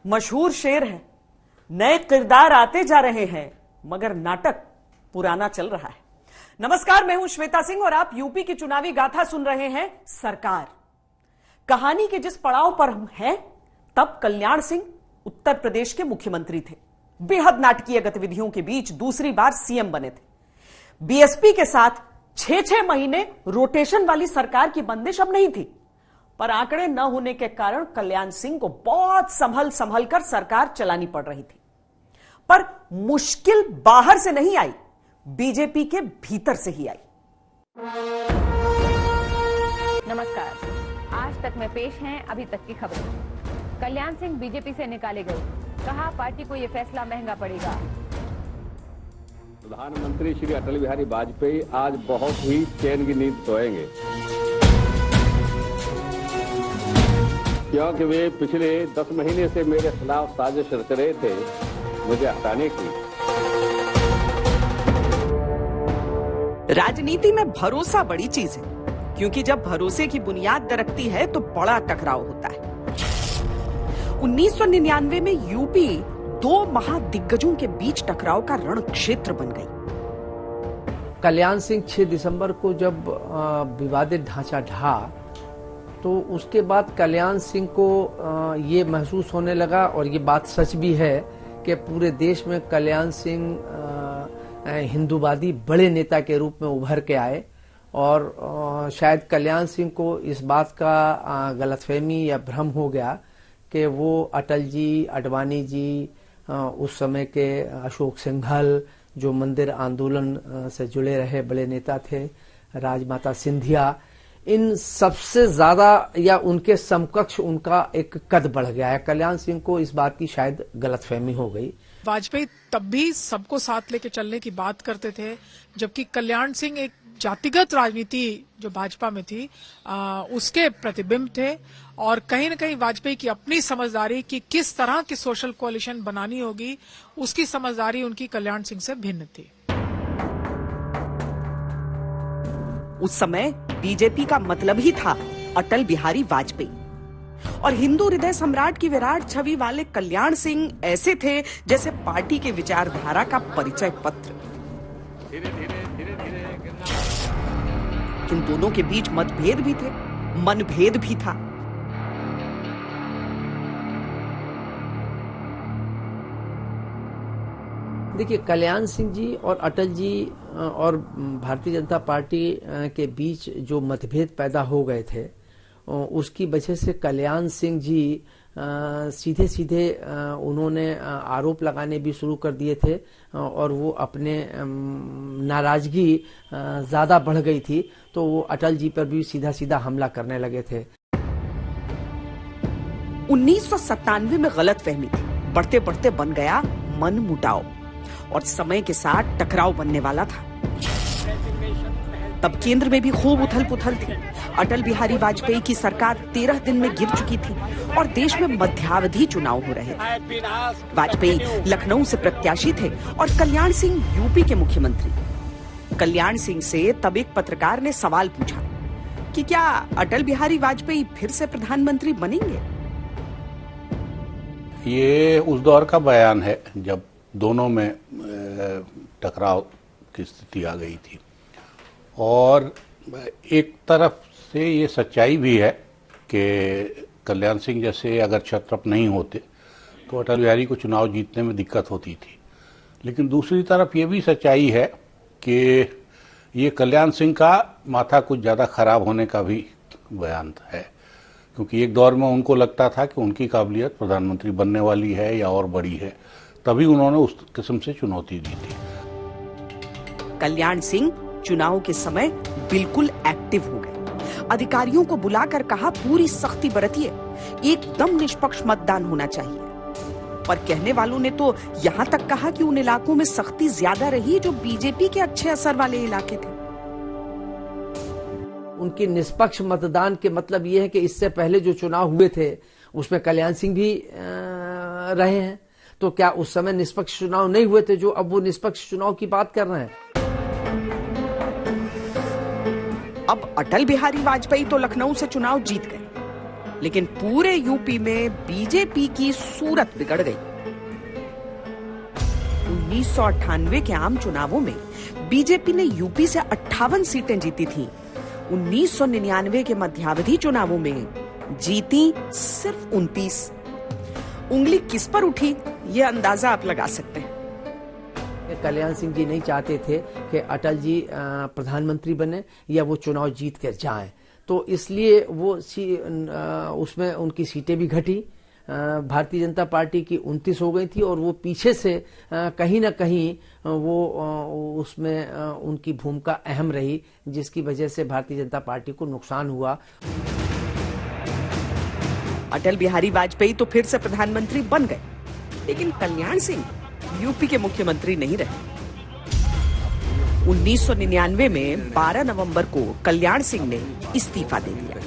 मशहूर शेर है, नए किरदार आते जा रहे हैं मगर नाटक पुराना चल रहा है। नमस्कार, मैं हूं श्वेता सिंह और आप यूपी की चुनावी गाथा सुन रहे हैं। सरकार कहानी के जिस पड़ाव पर हम हैं, तब कल्याण सिंह उत्तर प्रदेश के मुख्यमंत्री थे। बेहद नाटकीय गतिविधियों के बीच दूसरी बार सीएम बने थे। बीएसपी के साथ 6-6 महीने रोटेशन वाली सरकार की बंदिश अब नहीं थी, पर आंकड़े न होने के कारण कल्याण सिंह को बहुत संभल कर सरकार चलानी पड़ रही थी। पर मुश्किल बाहर से नहीं आई, बीजेपी के भीतर से ही आई। नमस्कार, आज तक में पेश हैं अभी तक की खबरें। कल्याण सिंह बीजेपी से निकाले गए, कहा पार्टी को यह फैसला महंगा पड़ेगा। प्रधानमंत्री श्री अटल बिहारी वाजपेयी आज बहुत ही चैन की नींद सोएंगे, क्योंकि वे पिछले 10 महीने से मेरे खिलाफ साजिश रच रहे थे मुझे हटाने की। राजनीति में भरोसा बड़ी चीज है, क्योंकि जब भरोसे की बुनियाद दरकती है तो बड़ा टकराव होता है। 1999 में यूपी 2 महादिग्गजों के बीच टकराव का रण क्षेत्र बन गई। कल्याण सिंह 6 दिसंबर को जब विवादित ढांचा ढहा, तो उसके बाद कल्याण सिंह को ये महसूस होने लगा, और ये बात सच भी है, कि पूरे देश में कल्याण सिंह हिंदूवादी बड़े नेता के रूप में उभर के आए। और शायद कल्याण सिंह को इस बात का गलतफहमी या भ्रम हो गया कि वो अटल जी, आडवाणी जी, उस समय के अशोक सिंघल जो मंदिर आंदोलन से जुड़े रहे बड़े नेता थे, राजमाता सिंधिया, इन सबसे ज्यादा या उनके समकक्ष उनका एक कद बढ़ गया है। कल्याण सिंह को इस बात की शायद गलतफहमी हो गई। वाजपेयी तब भी सबको साथ लेके चलने की बात करते थे, जबकि कल्याण सिंह एक जातिगत राजनीति जो भाजपा में थी उसके प्रतिबिंब थे। और कहीं न कहीं वाजपेयी की अपनी समझदारी कि किस तरह की सोशल कोalition बनानी होगी, उसकी समझदारी उनकी कल्याण सिंह से भिन्न थी। उस समय बीजेपी का मतलब ही था अटल बिहारी वाजपेयी, और हिंदू हृदय सम्राट की विराट छवि वाले कल्याण सिंह ऐसे थे जैसे पार्टी के विचारधारा का परिचय पत्र। इन दोनों के बीच मतभेद भी थे, मनभेद भी था। देखिए, कल्याण सिंह जी और अटल जी और भारतीय जनता पार्टी के बीच जो मतभेद पैदा हो गए थे, उसकी वजह से कल्याण सिंह जी सीधे सीधे उन्होंने आरोप लगाने भी शुरू कर दिए थे, और वो अपने नाराजगी ज्यादा बढ़ गई थी, तो वो अटल जी पर भी सीधा सीधा हमला करने लगे थे। 1997 में गलतफहमी थी, बढ़ते बढ़ते बन गया मन मुटाव, और समय के साथ टकराव बनने वाला था। तब केंद्र में भी खूब उथल पुथल थी। अटल बिहारी वाजपेयी की सरकार 13 दिन में गिर चुकी थी और देश में मध्यावधि चुनाव हो रहे थे। वाजपेयी लखनऊ से प्रत्याशी थे और कल्याण सिंह यूपी के मुख्यमंत्री। कल्याण सिंह से तब एक पत्रकार ने सवाल पूछा कि क्या अटल बिहारी वाजपेयी फिर से प्रधानमंत्री बनेंगे। ये उस दौर का बयान है जब दोनों में टकराव की स्थिति आ गई थी, और एक तरफ से ये सच्चाई भी है कि कल्याण सिंह जैसे अगर क्षत्रप नहीं होते तो अटल बिहारी को चुनाव जीतने में दिक्कत होती थी। लेकिन दूसरी तरफ ये भी सच्चाई है कि ये कल्याण सिंह का माथा कुछ ज़्यादा खराब होने का भी बयान है, क्योंकि एक दौर में उनको लगता था कि उनकी काबिलियत प्रधानमंत्री बनने वाली है या और बड़ी है, तभी उन्होंने उस किस्म से चुनौती दी थी। कल्याण सिंह चुनाव के समय बिल्कुल एक्टिव हो गए। अधिकारियों को बुलाकर कहा, पूरी सख्ती बरतिए, एकदम निष्पक्ष मतदान होना चाहिए। पर कहने वालों ने तो यहां तक कहा कि उन इलाकों में सख्ती ज्यादा रही जो बीजेपी के अच्छे असर वाले इलाके थे। उनकी निष्पक्ष मतदान के मतलब ये है कि इससे पहले जो चुनाव हुए थे उसमें कल्याण सिंह भी रहे हैं, तो क्या उस समय निष्पक्ष चुनाव नहीं हुए थे जो अब वो निष्पक्ष चुनाव की बात कर रहे हैं। अब अटल बिहारी वाजपेयी तो लखनऊ से चुनाव जीत गए, लेकिन पूरे यूपी में बीजेपी की सूरत बिगड़ गई। 1998 के आम चुनावों में बीजेपी ने यूपी से 58 सीटें जीती थीं। 1999 के मध्यावधि चुनावों में जीती सिर्फ 29। उंगली किस पर उठी, यह अंदाजा आप लगा सकते हैं। कल्याण सिंह जी नहीं चाहते थे कि अटल जी प्रधानमंत्री बने या वो चुनाव जीत कर जाएं, तो इसलिए वो उसमें उनकी सीटें भी घटी। भारतीय जनता पार्टी की 29 हो गई थी और वो पीछे से कहीं ना कहीं वो उसमें उनकी भूमिका अहम रही, जिसकी वजह से भारतीय जनता पार्टी को नुकसान हुआ। अटल बिहारी वाजपेयी तो फिर से प्रधानमंत्री बन गए, लेकिन कल्याण सिंह यूपी के मुख्यमंत्री नहीं रहे। 1999 में 12 नवंबर को कल्याण सिंह ने इस्तीफा दे दिया।